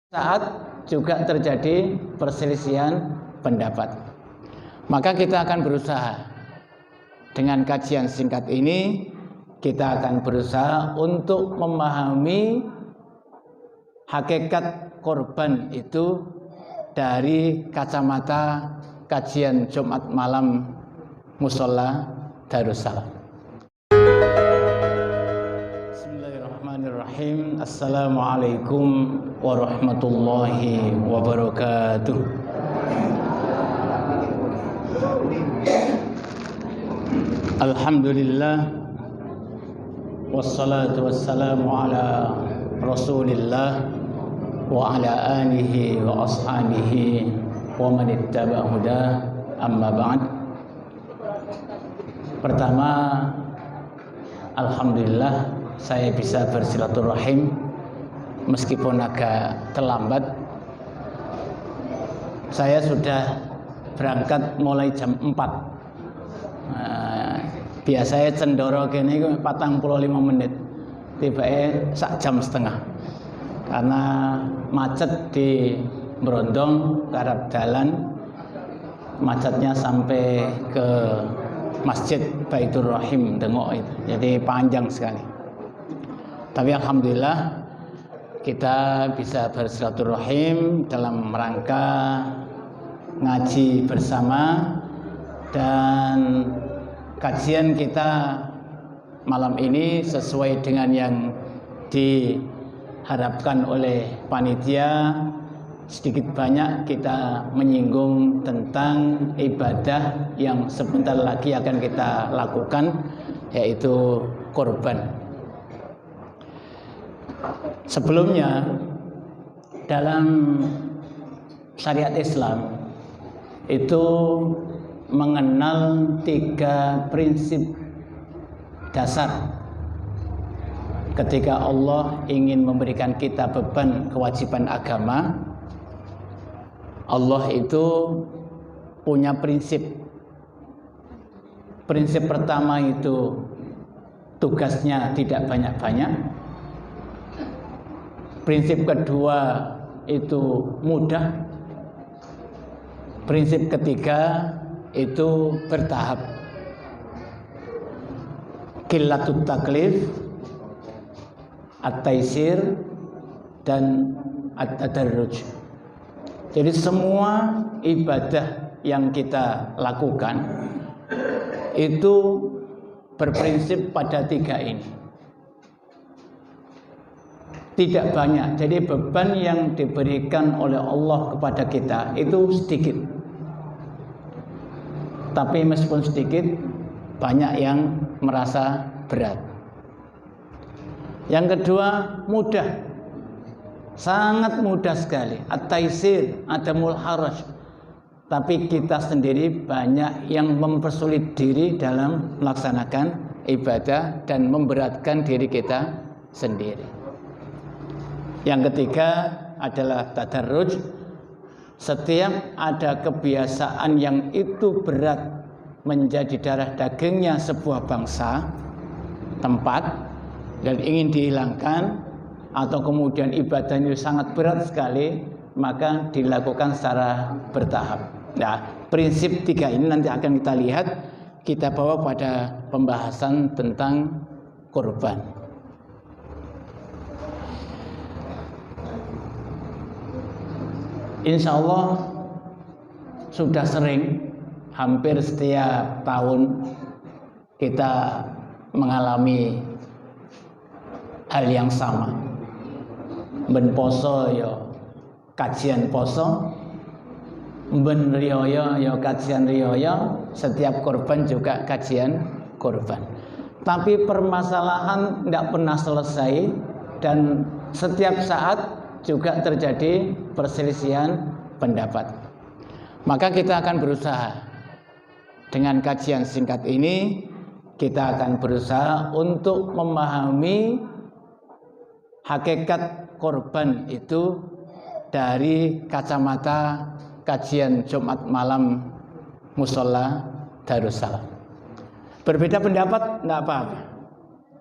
saat juga terjadi perselisihan pendapat. Maka kita akan berusaha dengan kajian singkat ini, kita akan berusaha untuk memahami hakikat korban itu dari kacamata kajian Jumat malam Mushola Darussalam. Bismillahirrahmanirrahim. Assalamualaikum warahmatullahi wabarakatuh. Alhamdulillah, wassalatu wassalamu ala Rasulillah wa ala alihi wa ashabihi wa man ittaba huda, amma ba'd. Pertama, alhamdulillah saya bisa bersilaturahim meskipun agak terlambat. Saya sudah berangkat mulai jam 4. Biasanya cendoro kene 45 menit, tiba-tiba sak jam setengah karena macet di Brondong karep dalan, macetnya sampai ke Masjid Baitur Rahim Dengok itu, jadi panjang sekali. Tapi alhamdulillah kita bisa bersilaturahim dalam rangka ngaji bersama, dan kajian kita malam ini sesuai dengan yang diharapkan oleh panitia. Sedikit banyak kita menyinggung tentang ibadah yang sebentar lagi akan kita lakukan, yaitu kurban. Sebelumnya, dalam syariat Islam itu mengenal 3 prinsip dasar ketika Allah ingin memberikan kita beban kewajiban agama. Allah itu punya prinsip. Prinsip pertama itu tugasnya tidak banyak-banyak. Prinsip kedua itu mudah. Prinsip ketiga itu bertahap. Qillatut taklif, at-taisir, dan at-tadarruj. Jadi semua ibadah yang kita lakukan itu berprinsip pada 3 ini. Tidak banyak. Jadi beban yang diberikan oleh Allah kepada kita itu sedikit. Tapi meskipun sedikit, banyak yang merasa berat. Yang kedua, mudah. Sangat mudah sekali. At-taisir, adamul haraj. Tapi kita sendiri banyak yang mempersulit diri dalam melaksanakan ibadah dan memberatkan diri kita sendiri. Yang ketiga adalah tadarruj. Setiap ada kebiasaan yang itu berat menjadi darah dagingnya sebuah bangsa, tempat, dan ingin dihilangkan, atau kemudian ibadahnya sangat berat sekali, maka dilakukan secara bertahap. Nah, prinsip 3 ini nanti akan kita lihat, kita bawa pada pembahasan tentang kurban. Insya Allah sudah sering, hampir setiap tahun kita mengalami hal yang sama. Ben poso ya kajian poso, ben riyaya ya kajian riyaya, setiap korban juga kajian korban. Tapi permasalahan tidak pernah selesai, dan setiap saat juga terjadi perselisihan pendapat. Maka kita akan berusaha dengan kajian singkat ini, kita akan berusaha untuk memahami hakikat korban itu dari kacamata kajian Jumat malam Mushola Darussalam. Berbeda pendapat tidak apa-apa,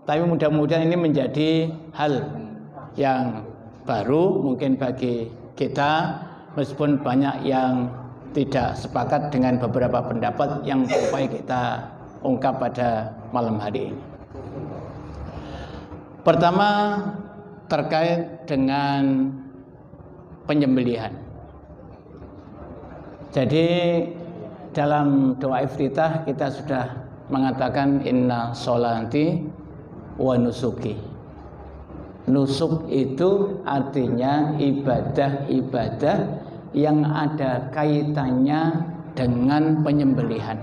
tapi mudah-mudahan ini menjadi hal yang baru mungkin bagi kita, meskipun banyak yang tidak sepakat dengan beberapa pendapat yang supaya kita ungkap pada malam hari ini. Pertama, terkait dengan penyembelihan. Jadi dalam doa iftitah kita sudah mengatakan inna sholati wa nusuki. Nusuk itu artinya ibadah-ibadah yang ada kaitannya dengan penyembelihan.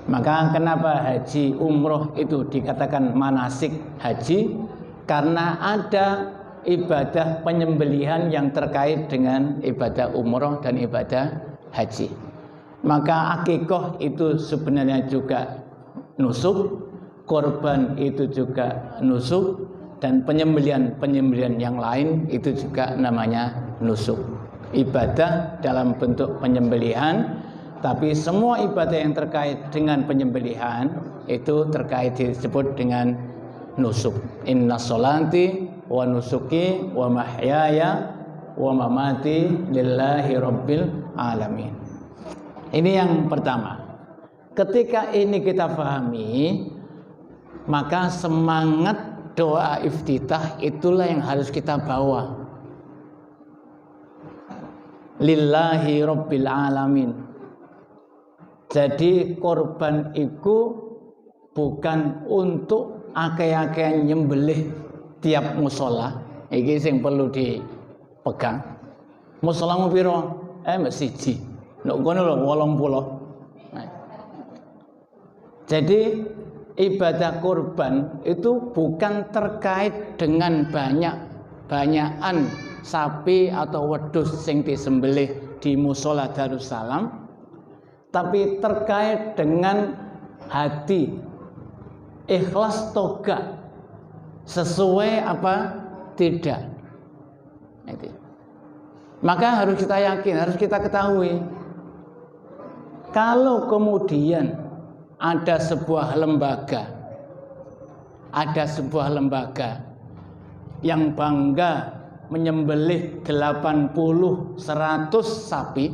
Maka kenapa haji umroh itu dikatakan manasik haji? Karena ada ibadah penyembelihan yang terkait dengan ibadah umroh dan ibadah haji. Maka akikah itu sebenarnya juga nusuk, korban itu juga nusuk, dan penyembelihan yang lain itu juga namanya nusuk. Ibadah dalam bentuk penyembelihan, tapi semua ibadah yang terkait dengan penyembelihan itu terkait disebut dengan nusuk. Inna sholati wa nusuki wa mahyaya wa mamati lillahi rabbil alamin. Ini yang pertama. Ketika ini kita pahami, maka semangat doa iftitah itulah yang harus kita bawa. Lillahi rabbil alamin. Jadi korban itu bukan untuk akeh-akeh nyembelih tiap musola. Iki sing perlu dipegang. Musola mu piro? Mek siji. Nek kono lho 80. Jadi ibadah kurban itu bukan terkait dengan banyakan sapi atau wedhus sing disembelih di musola Darussalam, tapi terkait dengan hati, ikhlas toga, sesuai apa tidak. Maka harus kita yakin, harus kita ketahui, kalau kemudian ada sebuah lembaga yang bangga menyembelih 80, 100 sapi,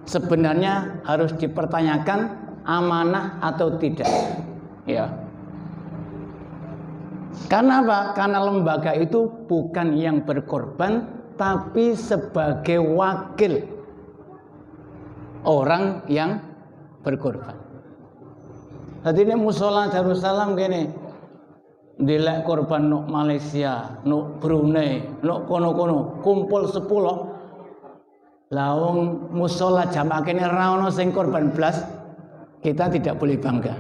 sebenarnya harus dipertanyakan amanah atau tidak. Ya. Karena apa? Karena lembaga itu bukan yang berkorban, tapi sebagai wakil orang yang berkorban. Tadi ini musola Darussalam gini, dilek korban nuk Malaysia, nuk Brunei, nuk kono-kono, kumpul 10. Lawang musola jamaah kene ra ono sing korban blas, kita tidak boleh bangga.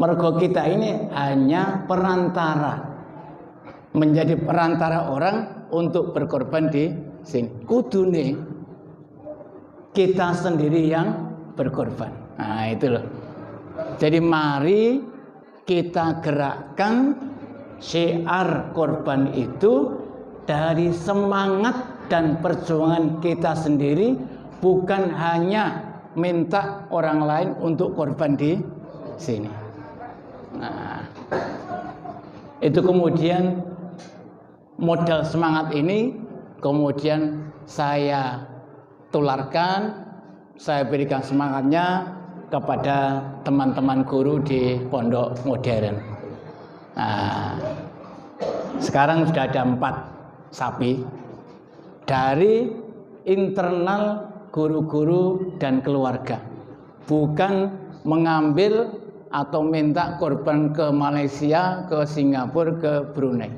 Mergo kita ini hanya perantara, menjadi perantara orang untuk berkorban di sini. Kudune kita sendiri yang berkorban. Nah itu loh. Jadi mari kita gerakkan syiar korban itu dari semangat dan perjuangan kita sendiri, bukan hanya minta orang lain untuk korban di sini. Nah, itu kemudian modal semangat ini kemudian saya tularkan, saya berikan semangatnya kepada teman-teman guru di pondok modern. Nah, sekarang sudah ada 4 sapi dari internal guru-guru dan keluarga, bukan mengambil atau minta korban ke Malaysia, ke Singapura, ke Brunei,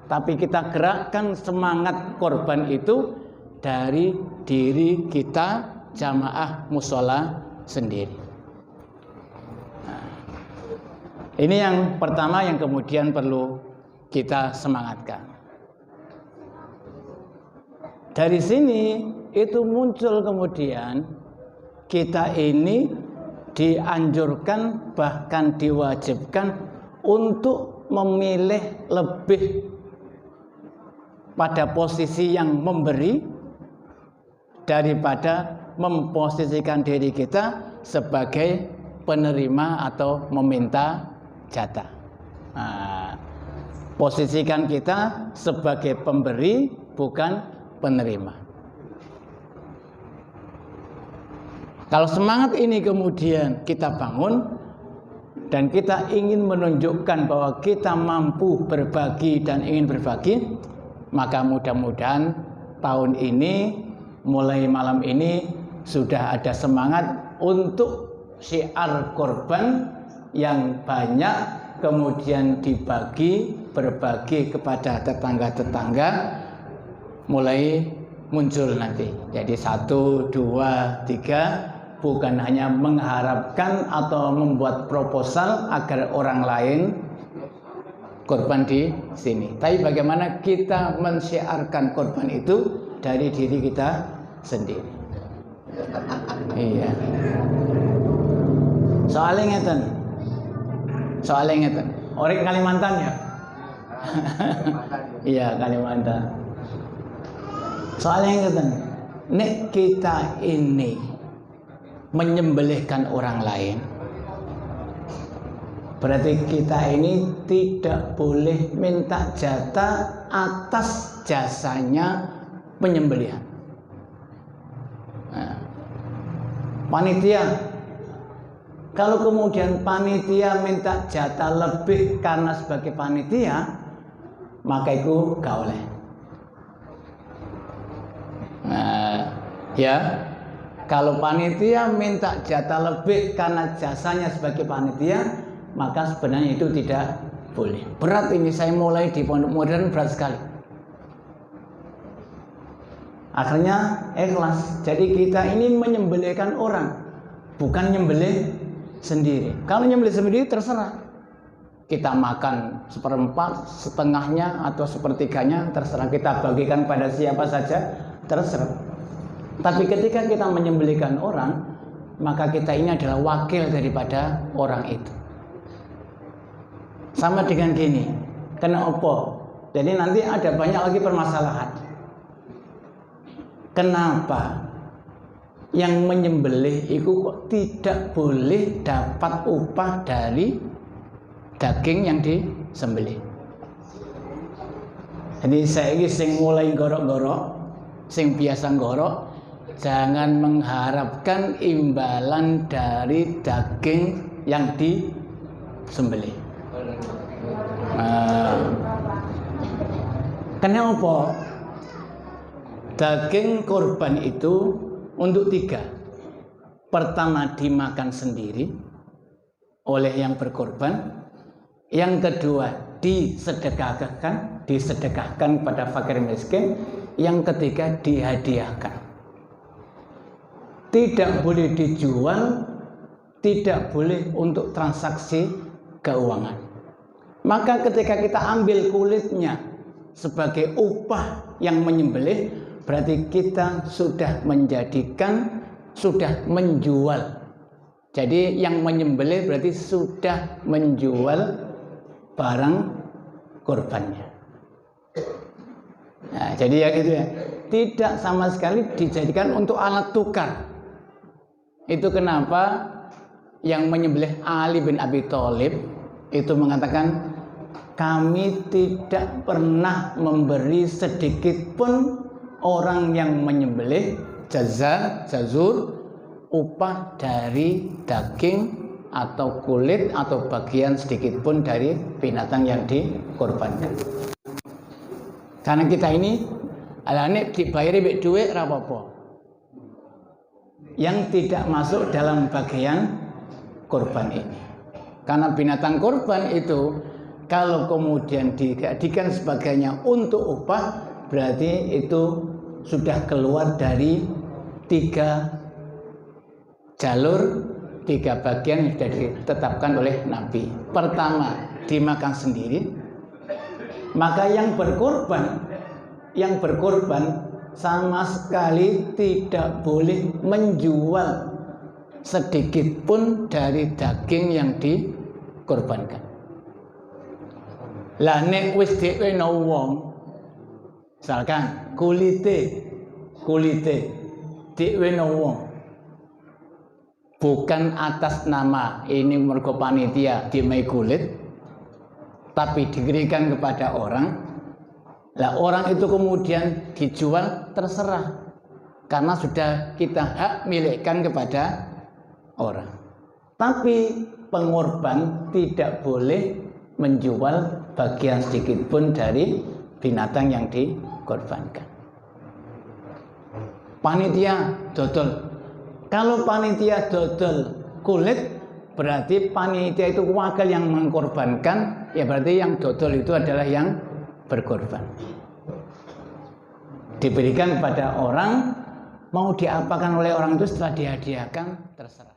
tapi kita gerakkan semangat korban itu dari diri kita, jamaah musola sendiri. Nah, ini yang pertama yang kemudian perlu kita semangatkan. Dari sini itu muncul kemudian kita ini dianjurkan, bahkan diwajibkan untuk memilih lebih pada posisi yang memberi daripada memposisikan diri kita sebagai penerima atau meminta jatah. Nah, Posisikan kita sebagai pemberi, bukan penerima. Kalau semangat ini kemudian kita bangun dan kita ingin menunjukkan bahwa kita mampu berbagi dan ingin berbagi, maka mudah-mudahan tahun ini, mulai malam ini sudah ada semangat untuk syiar korban yang banyak kemudian dibagi, berbagi kepada tetangga-tetangga, mulai muncul nanti. Jadi 1, 2, 3, bukan hanya mengharapkan atau membuat proposal agar orang lain korban di sini, tapi bagaimana kita mensyiarkan korban itu dari diri kita sendiri. Iya. Soalnya ngeten. Orang Kalimantan ya. Iya, Kalimantan. Soalnya ngeten. Nek kita ini menyembelihkan orang lain, berarti kita ini tidak boleh minta jatah atas jasanya penyembelihan. Nah, panitia, kalau kemudian panitia minta jatah lebih karena sebagai panitia, maka itu gak oleh. Nah, ya. Kalau panitia minta jatah lebih karena jasanya sebagai panitia, maka sebenarnya itu tidak boleh. Berat ini, saya mulai di pondok modern berat sekali. Akhirnya ikhlas. Jadi kita ini menyembelihkan orang, bukan nyembelih sendiri. Kalau nyembelih sendiri terserah. Kita makan 1/4, setengahnya atau 1/3-nya terserah. Kita bagikan pada siapa saja terserah. Tapi ketika kita menyembelihkan orang, maka kita ini adalah wakil daripada orang itu. Sama dengan gini, kena opo. Jadi nanti ada banyak lagi permasalahan. Kenapa yang menyembelih itu kok tidak boleh dapat upah dari daging yang disembelih? Jadi saya ini sing mulai gorok-gorok, sing biasa gorok, jangan mengharapkan imbalan dari daging yang disembelih. Kenapa? Daging kurban itu untuk 3. Pertama, dimakan sendiri oleh yang berkorban. Yang kedua, disedekahkan pada fakir miskin. Yang ketiga, dihadiahkan. Tidak boleh dijual, tidak boleh untuk transaksi keuangan. Maka ketika kita ambil kulitnya sebagai upah yang menyembelih, berarti kita sudah menjual. Jadi yang menyembelih berarti sudah menjual barang korbannya. Nah, jadi ya gitu ya. Tidak sama sekali dijadikan untuk alat tukar. Itu kenapa yang menyembelih Ali bin Abi Thalib itu mengatakan, kami tidak pernah memberi sedikit pun orang yang menyembelih jazur upah dari daging atau kulit atau bagian sedikit pun dari binatang yang dikorbankan. Karena kita ini alane dibayari mek dhuwit ra apa-apa. Yang tidak masuk dalam bagian korban ini. Karena binatang korban itu kalau kemudian dijadikan sebagainya untuk upah, berarti itu sudah keluar dari 3 jalur, 3 bagian yang sudah ditetapkan oleh Nabi. Pertama, dimakan sendiri. Maka yang berkorban sama sekali tidak boleh menjual sedikit pun dari daging yang dikorbankan. Lah nek wis dhewe no wong, misalkan kulite dhewe no wong, bukan atas nama ini mergo panitia dimai kulit, tapi diberikan kepada orang, lah orang itu kemudian dijual, terserah, karena sudah kita hak milikkan kepada orang. Tapi pengorban tidak boleh menjual bagian sedikit pun dari binatang yang dikorbankan. Panitia dodol, kalau panitia dodol kulit, berarti panitia itu wakil yang mengkorbankan, ya berarti yang dodol itu adalah yang berkorban. Diberikan kepada orang, mau diapakan oleh orang itu setelah dihadiahkan, terserah.